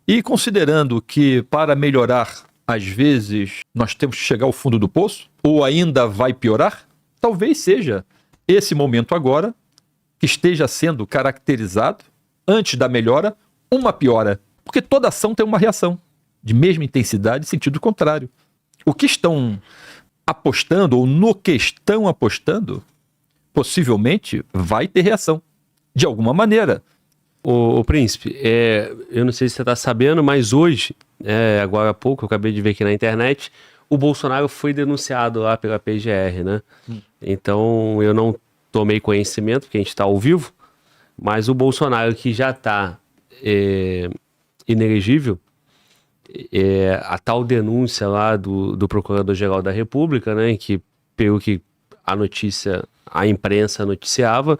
E considerando que para melhorar, às vezes, nós temos que chegar ao fundo do poço, ou ainda vai piorar, talvez seja esse momento agora que esteja sendo caracterizado, antes da melhora, uma piora. Porque toda ação tem uma reação, de mesma intensidade e sentido contrário. O que estão apostando, ou no que estão apostando, possivelmente vai ter reação, de alguma maneira. Ô Príncipe, eu não sei se você está sabendo, mas hoje, agora há pouco, eu acabei de ver aqui na internet, o Bolsonaro foi denunciado lá pela PGR, né? Então, eu não tomei conhecimento, porque a gente está ao vivo, mas o Bolsonaro, que já está inelegível, a tal denúncia lá do Procurador-Geral da República, né, que pelo que a imprensa noticiava,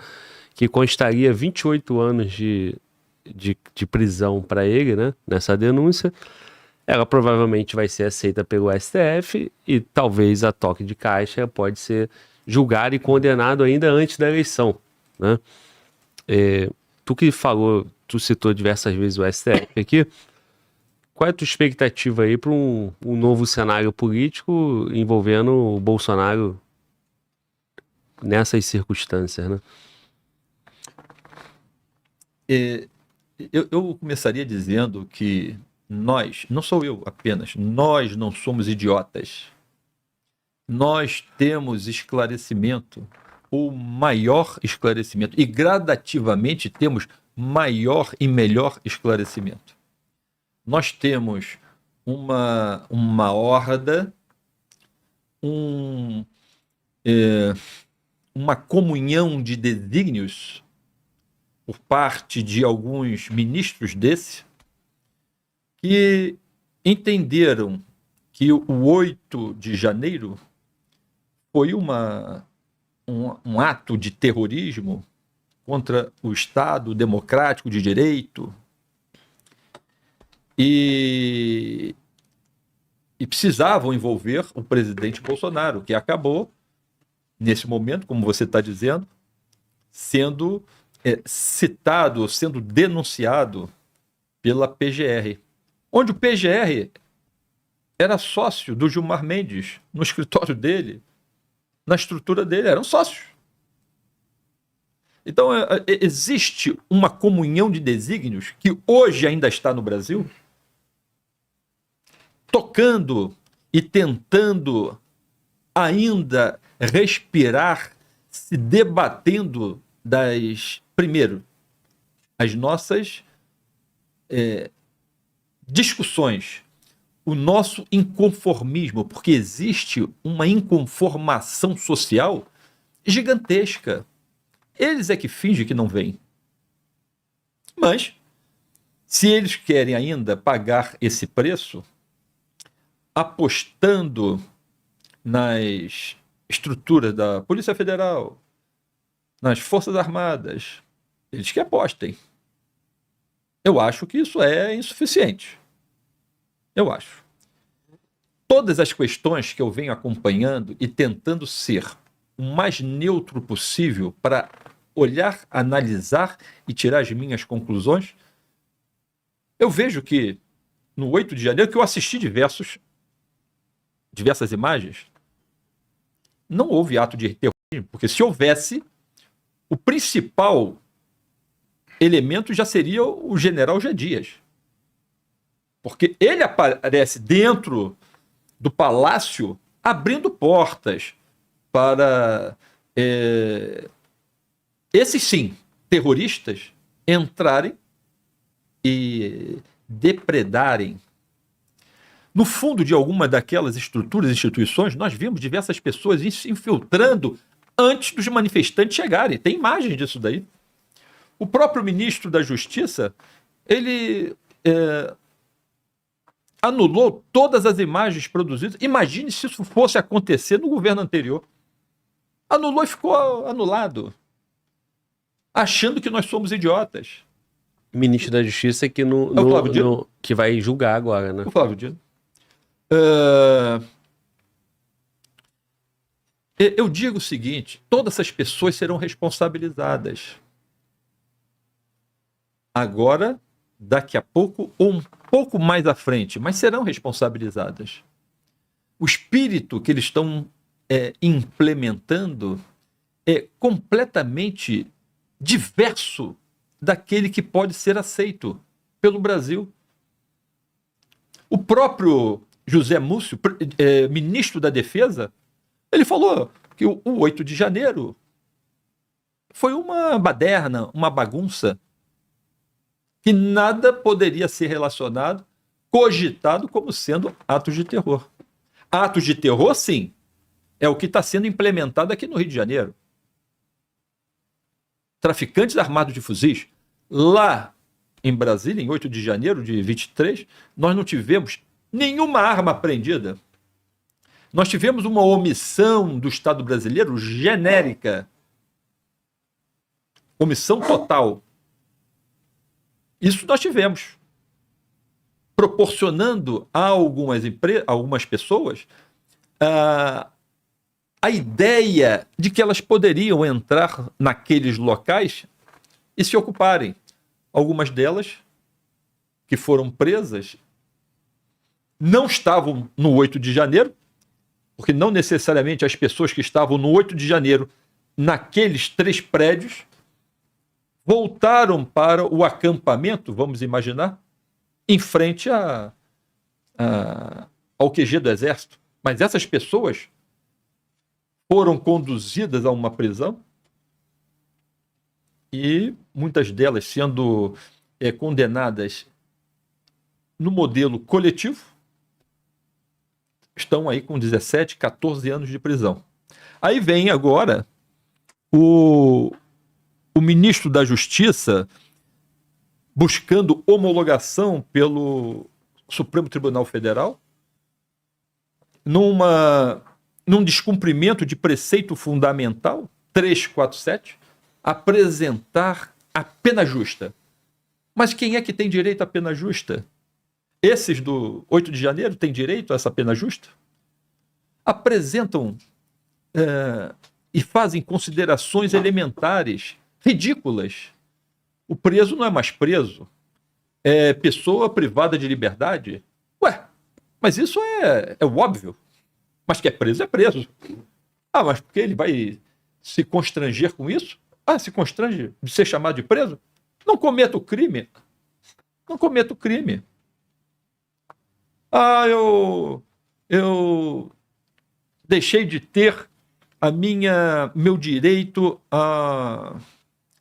que constaria 28 anos de prisão para ele, né, nessa denúncia, ela provavelmente vai ser aceita pelo STF e talvez a toque de caixa pode ser julgado e condenado ainda antes da eleição, né? Tu citou diversas vezes o STF aqui. Qual é a tua expectativa aí para um novo cenário político envolvendo o Bolsonaro nessas circunstâncias, né? Eu começaria dizendo que nós, não sou eu apenas, nós não somos idiotas. Nós temos esclarecimento, o maior esclarecimento, e gradativamente temos maior e melhor esclarecimento. Nós temos uma horda, uma comunhão de desígnios por parte de alguns ministros que entenderam que o 8 de janeiro foi um ato de terrorismo contra o Estado democrático de direito e precisavam envolver o presidente Bolsonaro, que acabou, nesse momento, como você está dizendo, sendo citado, sendo denunciado pela PGR, onde o PGR era sócio do Gilmar Mendes, no escritório dele, na estrutura dele, eram sócios. Então, existe uma comunhão de desígnios que hoje ainda está no Brasil, tocando e tentando ainda respirar, se debatendo primeiro, as nossas discussões, o nosso inconformismo, porque existe uma inconformação social gigantesca. Eles é que fingem que não veem. Mas, se eles querem ainda pagar esse preço, apostando nas estruturas da Polícia Federal, nas Forças Armadas, eles que apostem. Eu acho que isso é insuficiente. Eu acho. Todas as questões que eu venho acompanhando e tentando ser o mais neutro possível para olhar, analisar e tirar as minhas conclusões, eu vejo que no 8 de janeiro, que eu assisti diversas imagens, não houve ato de terrorismo, porque se houvesse, o principal elemento já seria o general G. Dias. Porque ele aparece dentro do palácio abrindo portas para esses sim, terroristas, entrarem e depredarem. No fundo de alguma daquelas estruturas, instituições, nós vimos diversas pessoas se infiltrando antes dos manifestantes chegarem. Tem imagens disso daí. O próprio ministro da Justiça, ele anulou todas as imagens produzidas. Imagine se isso fosse acontecer no governo anterior. Anulou e ficou anulado, achando que nós somos idiotas. Ministro da Justiça que, que vai julgar agora, né? O Flávio Dino. Eu digo o seguinte, todas essas pessoas serão responsabilizadas. Agora, daqui a pouco ou um pouco mais à frente, mas serão responsabilizadas. O espírito que eles estão implementando é completamente diverso daquele que pode ser aceito pelo Brasil. O próprio José Múcio, ministro da Defesa, ele falou que o 8 de janeiro foi uma baderna, uma bagunça, que nada poderia ser relacionado, cogitado como sendo atos de terror. Atos de terror, sim, é o que está sendo implementado aqui no Rio de Janeiro. Traficantes armados de fuzis. Lá em Brasília, em 8 de janeiro de 23, nós não tivemos nenhuma arma apreendida. Nós tivemos uma omissão do Estado brasileiro genérica. Omissão total. Isso nós tivemos. Proporcionando a algumas pessoas a ideia de que elas poderiam entrar naqueles locais e se ocuparem. Algumas delas que foram presas não estavam no 8 de janeiro, porque não necessariamente as pessoas que estavam no 8 de janeiro naqueles 3 prédios voltaram para o acampamento, vamos imaginar, em frente ao QG do Exército. Mas essas pessoas foram conduzidas a uma prisão e muitas delas sendo condenadas no modelo coletivo, estão aí com 17, 14 anos de prisão. Aí vem agora o ministro da Justiça buscando homologação pelo Supremo Tribunal Federal num descumprimento de preceito fundamental 347, apresentar a pena justa. Mas quem é que tem direito à pena justa? Esses do 8 de janeiro têm direito a essa pena justa? Apresentam e fazem considerações elementares, ridículas. O preso não é mais preso. É pessoa privada de liberdade. Ué, mas isso é óbvio. Mas que é preso, é preso. Ah, mas porque ele vai se constranger com isso? Ah, se constrange de ser chamado de preso? Não cometa o crime. Não cometa o crime. Ah, eu deixei de ter meu direito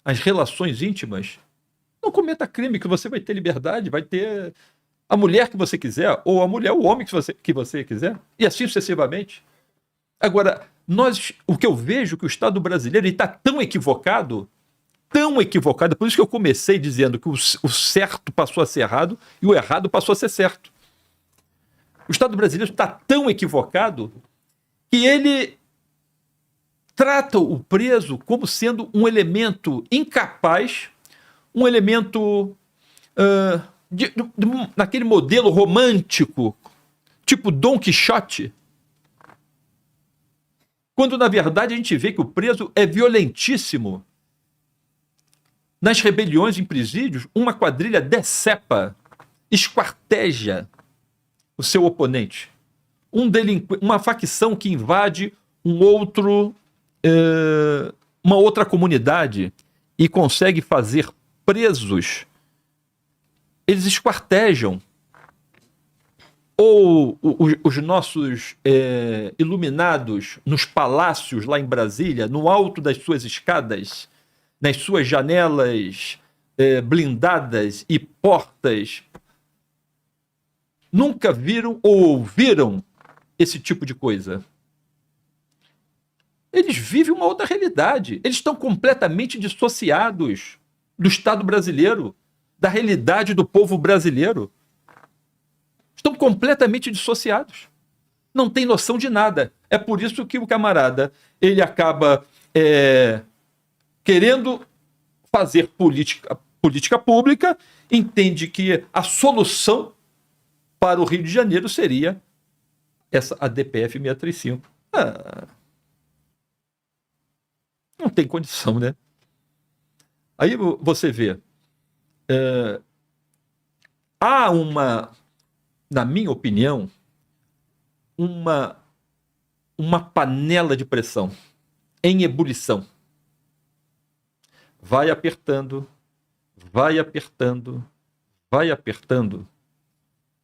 às relações íntimas. Não cometa crime, que você vai ter liberdade, vai ter a mulher que você quiser, ou a mulher, o homem que você quiser, e assim sucessivamente. Agora, o que eu vejo que o Estado brasileiro está tão equivocado, por isso que eu comecei dizendo que o certo passou a ser errado e o errado passou a ser certo. O Estado brasileiro está tão equivocado que ele trata o preso como sendo um elemento incapaz, um elemento naquele modelo romântico, tipo Dom Quixote, quando na verdade a gente vê que o preso é violentíssimo. Nas rebeliões em presídios, uma quadrilha decepa, esquarteja o seu oponente. Uma facção que invade uma outra comunidade e consegue fazer presos, eles esquartejam. Ou os nossos iluminados nos palácios lá em Brasília, no alto das suas escadas, nas suas janelas blindadas e portas, nunca viram ou ouviram esse tipo de coisa. Eles vivem uma outra realidade. Eles estão completamente dissociados do Estado brasileiro, da realidade do povo brasileiro. Estão completamente dissociados. Não tem noção de nada. É por isso que o camarada ele acaba querendo fazer política pública, entende que a solução para o Rio de Janeiro seria a DPF 635. Não tem condição, né? Aí você vê, há na minha opinião, uma panela de pressão em ebulição. Vai apertando, vai apertando, vai apertando,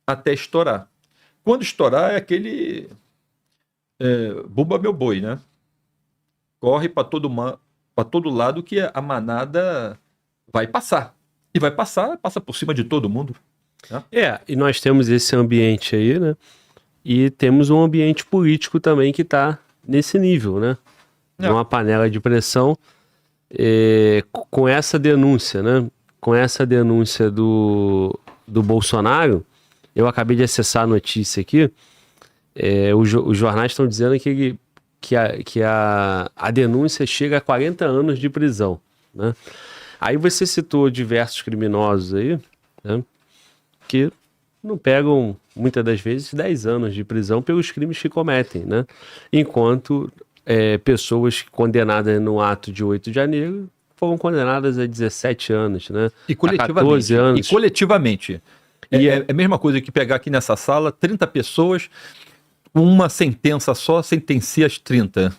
até estourar. Quando estourar é aquele buba meu boi, né? Corre para todo lado que a manada vai passar. E vai passar, passa por cima de todo mundo. Né? E nós temos esse ambiente aí, né? E temos um ambiente político também que está nesse nível, né? Uma panela de pressão com essa denúncia, né? Com essa denúncia do Bolsonaro, eu acabei de acessar a notícia aqui, os jornais estão dizendo que a denúncia chega a 40 anos de prisão, né? Aí você citou diversos criminosos aí, né? Que não pegam, muitas das vezes, 10 anos de prisão pelos crimes que cometem, né? Enquanto pessoas condenadas no ato de 8 de janeiro foram condenadas a 17 anos, né? E coletivamente. A 14 anos. E coletivamente. É a mesma coisa que pegar aqui nessa sala 30 pessoas, uma sentença só sentencia as 30.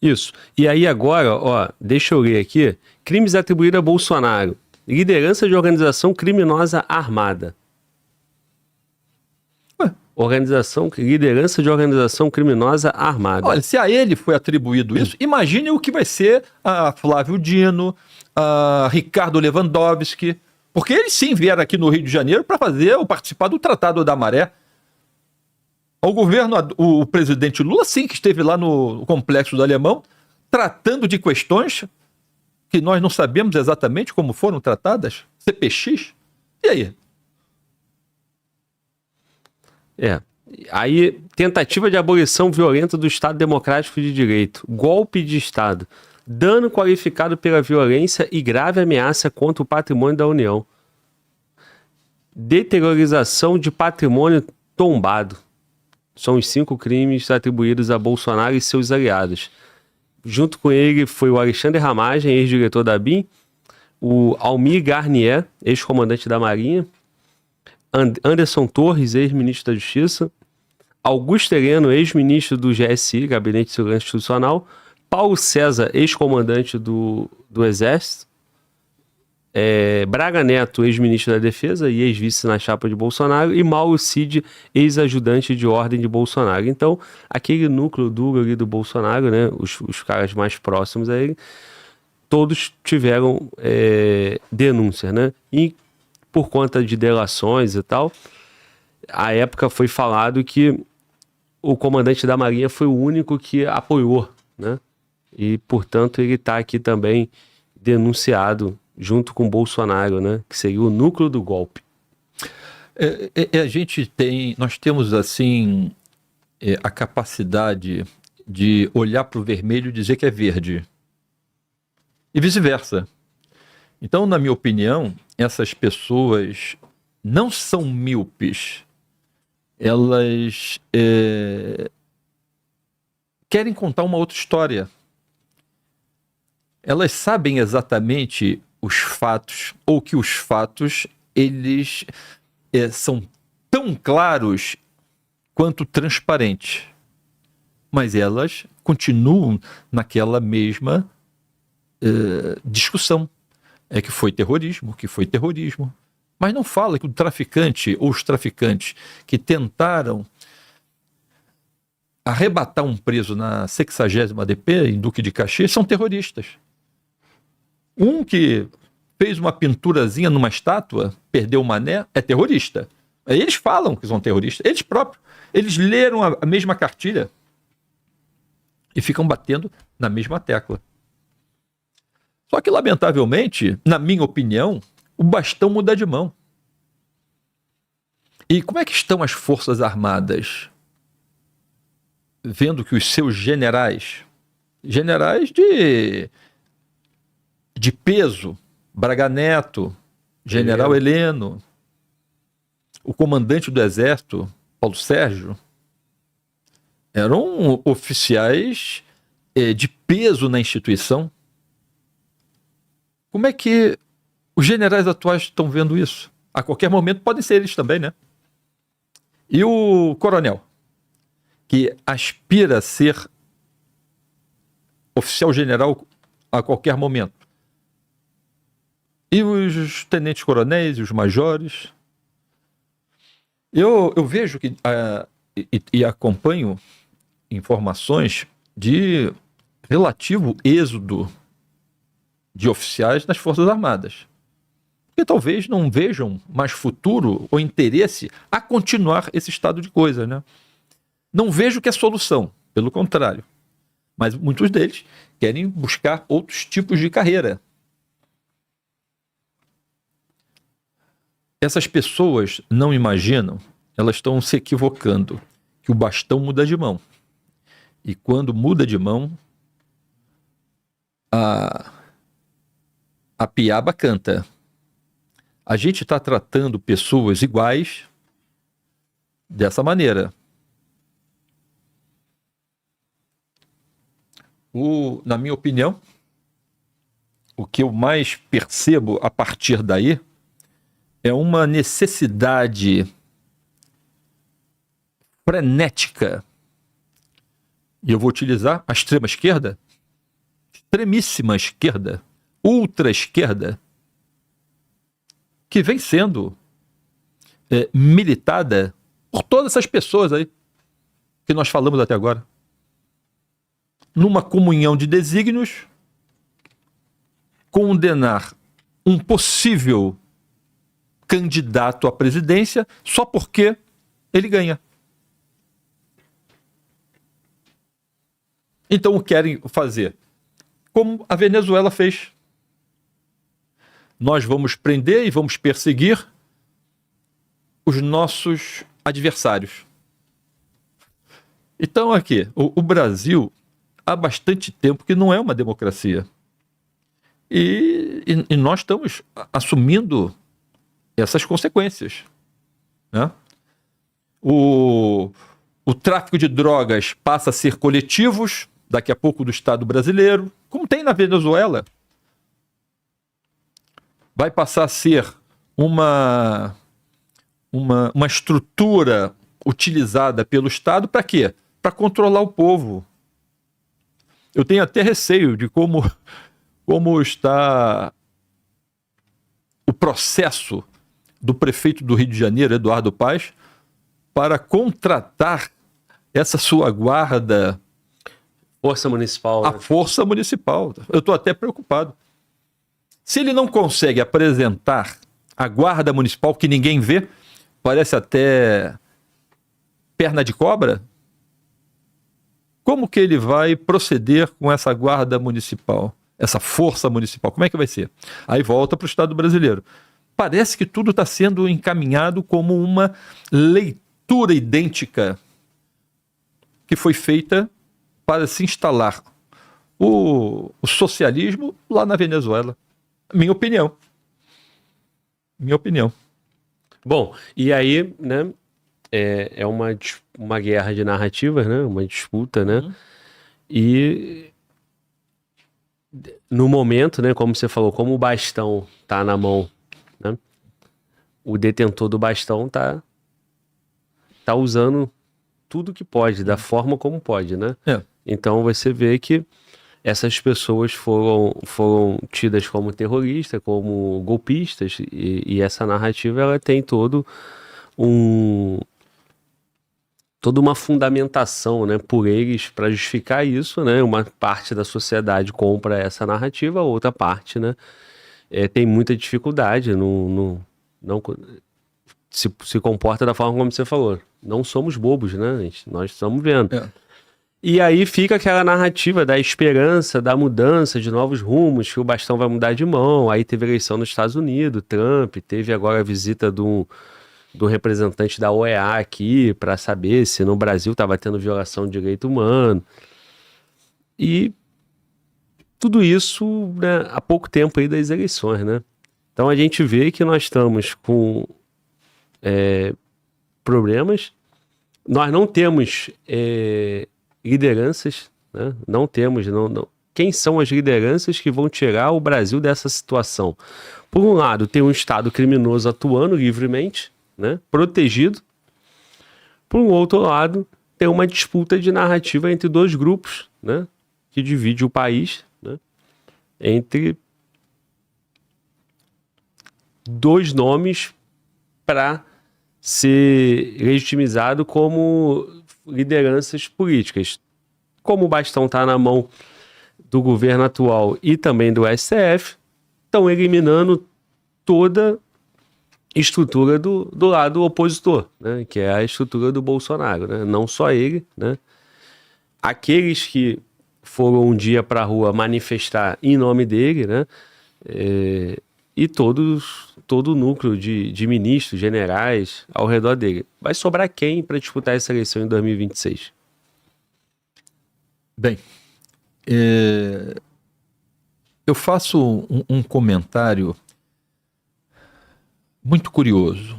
Isso. E aí agora, ó, deixa eu ler aqui. Crimes atribuídos a Bolsonaro. Liderança de organização criminosa armada. Liderança de organização criminosa armada. Olha, se a ele foi atribuído isso, imagine o que vai ser a Flávio Dino, a Ricardo Lewandowski, porque eles sim vieram aqui no Rio de Janeiro para participar do Tratado da Maré. O presidente Lula, sim, que esteve lá no Complexo do Alemão, tratando de questões que nós não sabemos exatamente como foram tratadas, CPX. E aí? Aí, tentativa de abolição violenta do Estado Democrático de Direito, golpe de Estado, dano qualificado pela violência e grave ameaça contra o patrimônio da União, deteriorização de patrimônio tombado. São os 5 crimes atribuídos a Bolsonaro e seus aliados. Junto com ele foi o Alexandre Ramagem, ex-diretor da BIM, o Almir Garnier, ex-comandante da Marinha, Anderson Torres, ex-ministro da Justiça, Augusto Heleno, ex-ministro do GSI, Gabinete de Segurança Institucional, Paulo César, ex-comandante do Exército, Braga Neto, ex-ministro da Defesa e ex-vice na chapa de Bolsonaro, e Mauro Cid, ex-ajudante de ordem de Bolsonaro. Então, aquele núcleo duro ali do Bolsonaro, né, os caras mais próximos a ele, todos tiveram denúncias, né? E por conta de delações e tal, à época foi falado que o comandante da Marinha foi o único que apoiou, né? E, portanto, ele está aqui também denunciado junto com Bolsonaro, né? Que seria o núcleo do golpe. Nós temos, assim, a capacidade de olhar para o vermelho e dizer que é verde. E vice-versa. Então, na minha opinião, essas pessoas não são míopes. Elas querem contar uma outra história. Elas sabem exatamente os fatos, ou que os fatos eles são tão claros quanto transparentes. Mas elas continuam naquela mesma discussão. Que foi terrorismo, Mas não fala que o traficante ou os traficantes que tentaram arrebatar um preso na 60ª DP, em Duque de Caxias, são terroristas. Um que fez uma pinturazinha numa estátua, perdeu o mané, é terrorista. Eles falam que são terroristas, eles próprios. Eles leram a mesma cartilha e ficam batendo na mesma tecla. Só que, lamentavelmente, na minha opinião, o bastão muda de mão. E como é que estão as Forças Armadas? Vendo que os seus generais de peso, Braga Neto, General Heleno, o comandante do Exército, Paulo Sérgio, eram oficiais de peso na instituição. Como é que os generais atuais estão vendo isso? A qualquer momento podem ser eles também, né? E o coronel, que aspira a ser oficial general a qualquer momento. E os tenentes coronéis e os majores. Eu vejo que e acompanho informações de relativo êxodo de oficiais nas Forças Armadas. Que talvez não vejam mais futuro ou interesse a continuar esse estado de coisas, né? Não vejo que é solução, pelo contrário. Mas muitos deles querem buscar outros tipos de carreira. Essas pessoas não imaginam, elas estão se equivocando, que o bastão muda de mão. E quando muda de mão, a piaba canta. A gente está tratando pessoas iguais dessa maneira. Na minha opinião, o que eu mais percebo a partir daí é uma necessidade frenética, e eu vou utilizar a extrema esquerda, extremíssima esquerda, ultra esquerda, que vem sendo militada por todas essas pessoas aí que nós falamos até agora, numa comunhão de desígnios, condenar um possível candidato à presidência só porque ele ganha. Então o querem fazer como a Venezuela fez. Nós vamos prender e vamos perseguir os nossos adversários. Então aqui, o Brasil há bastante tempo que não é uma democracia. E nós estamos assumindo essas consequências, né? O tráfico de drogas passa a ser coletivos, daqui a pouco do Estado brasileiro, como tem na Venezuela. Vai passar a ser uma estrutura utilizada pelo Estado para quê? Para controlar o povo. Eu tenho até receio de como está o processo do prefeito do Rio de Janeiro, Eduardo Paes, para contratar essa sua guarda... Força municipal. A força municipal. Eu estou até preocupado. Se ele não consegue apresentar a guarda municipal, que ninguém vê, parece até perna de cobra, como que ele vai proceder com essa guarda municipal, essa força municipal? Como é que vai ser? Aí volta para o Estado brasileiro. Parece que tudo está sendo encaminhado como uma leitura idêntica que foi feita para se instalar o socialismo lá na Venezuela. Minha opinião. Minha opinião. Bom, e aí, né, é uma guerra de narrativas, né, uma disputa, né, e no momento, né, como você falou, como o bastão tá na mão, né, o detentor do bastão tá usando tudo que pode, da forma como pode, né? Então você vê que essas pessoas foram tidas como terroristas, como golpistas, e essa narrativa ela tem toda uma fundamentação, né, por eles para justificar isso, né? Uma parte da sociedade compra essa narrativa, a outra parte, né, tem muita dificuldade, não se comporta da forma como você falou. Não somos bobos, né? Nós estamos vendo. E aí fica aquela narrativa da esperança, da mudança de novos rumos, que o bastão vai mudar de mão. Aí teve a eleição nos Estados Unidos, Trump, teve agora a visita do representante da OEA aqui para saber se no Brasil estava tendo violação de direito humano. E tudo isso, né, há pouco tempo aí das eleições, né? Então a gente vê que nós estamos com problemas. Nós não temos lideranças, né? Não temos, quem são as lideranças que vão tirar o Brasil dessa situação. Por um lado, tem um Estado criminoso atuando livremente, né, protegido. Por um outro lado, tem uma disputa de narrativa entre dois grupos, né, que divide o país, né, entre dois nomes para ser legitimizado como lideranças políticas. Como o bastão está na mão do governo atual e também do STF, estão eliminando toda estrutura do lado opositor, né, que é a estrutura do Bolsonaro, né, não só ele, né, aqueles que foram um dia para a rua manifestar em nome dele, né, e todo o núcleo de ministros, generais ao redor dele. Vai sobrar quem para disputar essa eleição em 2026? Bem, eu faço um comentário muito curioso.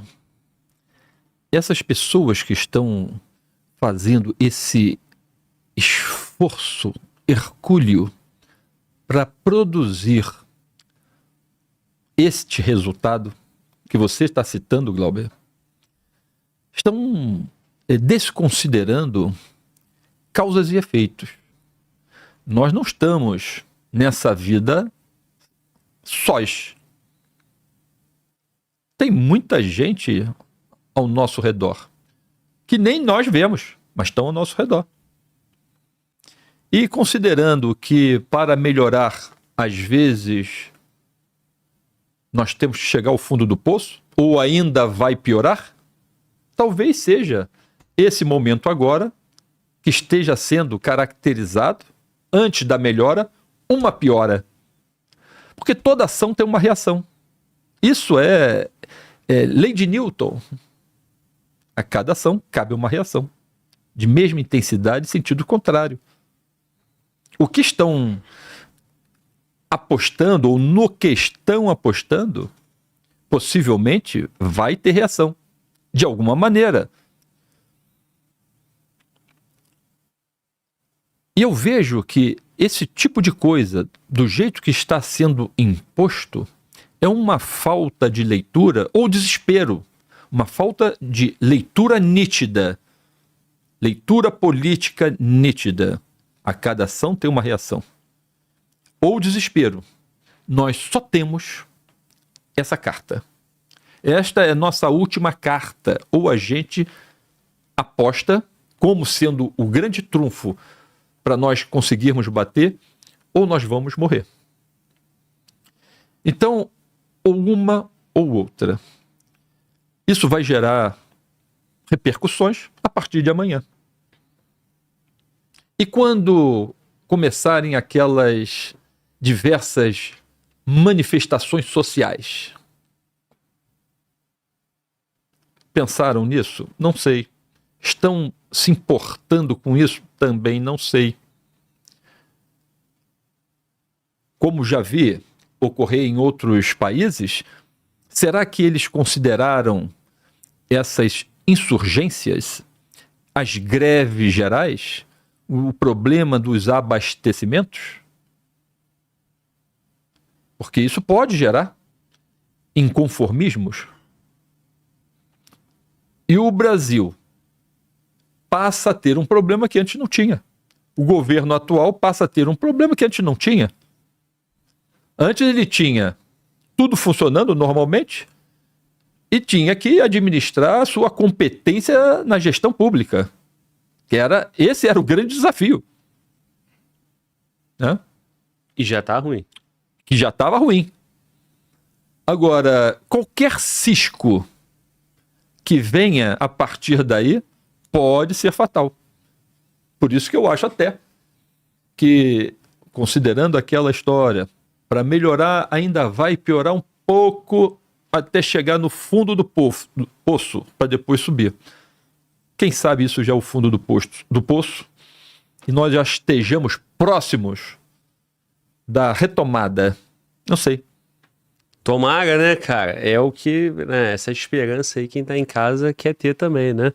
Essas pessoas que estão fazendo esse esforço hercúleo para produzir este resultado que você está citando, Glauber, estão desconsiderando causas e efeitos. Nós não estamos nessa vida sós. Tem muita gente ao nosso redor que nem nós vemos, mas estão ao nosso redor. E considerando que para melhorar, às vezes, nós temos que chegar ao fundo do poço, ou ainda vai piorar, talvez seja esse momento agora que esteja sendo caracterizado, antes da melhora, uma piora. Porque toda ação tem uma reação. Isso é lei de Newton. A cada ação cabe uma reação, de mesma intensidade e sentido contrário. O que estão apostando, ou no que estão apostando, possivelmente vai ter reação, de alguma maneira. E eu vejo que esse tipo de coisa, do jeito que está sendo imposto, é uma falta de leitura ou desespero, uma falta de leitura nítida, leitura política nítida. A cada ação tem uma reação. Ou desespero. Nós só temos essa carta. Esta é a nossa última carta. Ou a gente aposta como sendo o grande trunfo para nós conseguirmos bater, ou nós vamos morrer. Então, ou uma ou outra. Isso vai gerar repercussões a partir de amanhã. E quando começarem aquelas diversas manifestações sociais, pensaram nisso? Não sei. Estão se importando com isso? Também não sei. Como já vi ocorrer em outros países, será que eles consideraram essas insurgências, as greves gerais, o problema dos abastecimentos? Porque isso pode gerar inconformismos. E o Brasil passa a ter um problema que antes não tinha. O governo atual passa a ter um problema que antes não tinha. Antes ele tinha tudo funcionando normalmente e tinha que administrar a sua competência na gestão pública. Esse era o grande desafio. Né? E já está ruim. Que já estava ruim. Agora, qualquer cisco que venha a partir daí pode ser fatal. Por isso que eu acho até que, considerando aquela história, para melhorar ainda vai piorar um pouco até chegar no fundo do poço, para depois subir. Quem sabe isso já é o fundo do poço e nós já estejamos próximos da retomada. Não sei. Tomara, né, cara? É o que, né, essa esperança aí quem tá em casa quer ter também, né?